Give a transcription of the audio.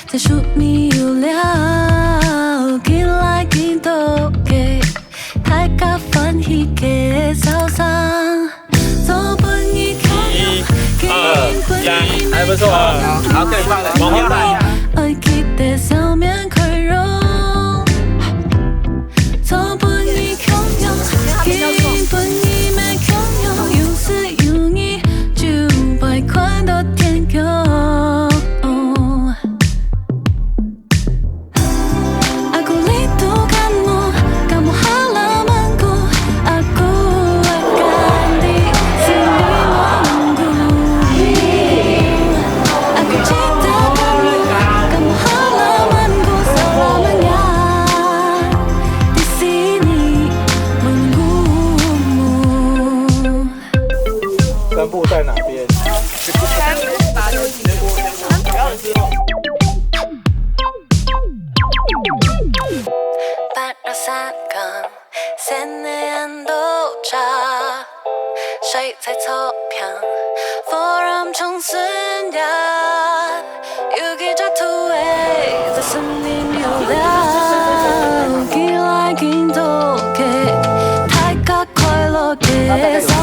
再数你有了，见来见到嘅，大家分享嘅早上，做本意看有，見本意沒有，好，可以放了，往後帶。愛記得笑面快樂，做本意看有，見本意沒有，有時有你就百款到天空。根部在哪边？三年都差，谁在草坪，forum重新呀，有幾隻土味在森林遊了，見來見到嘅，大家快樂嘅。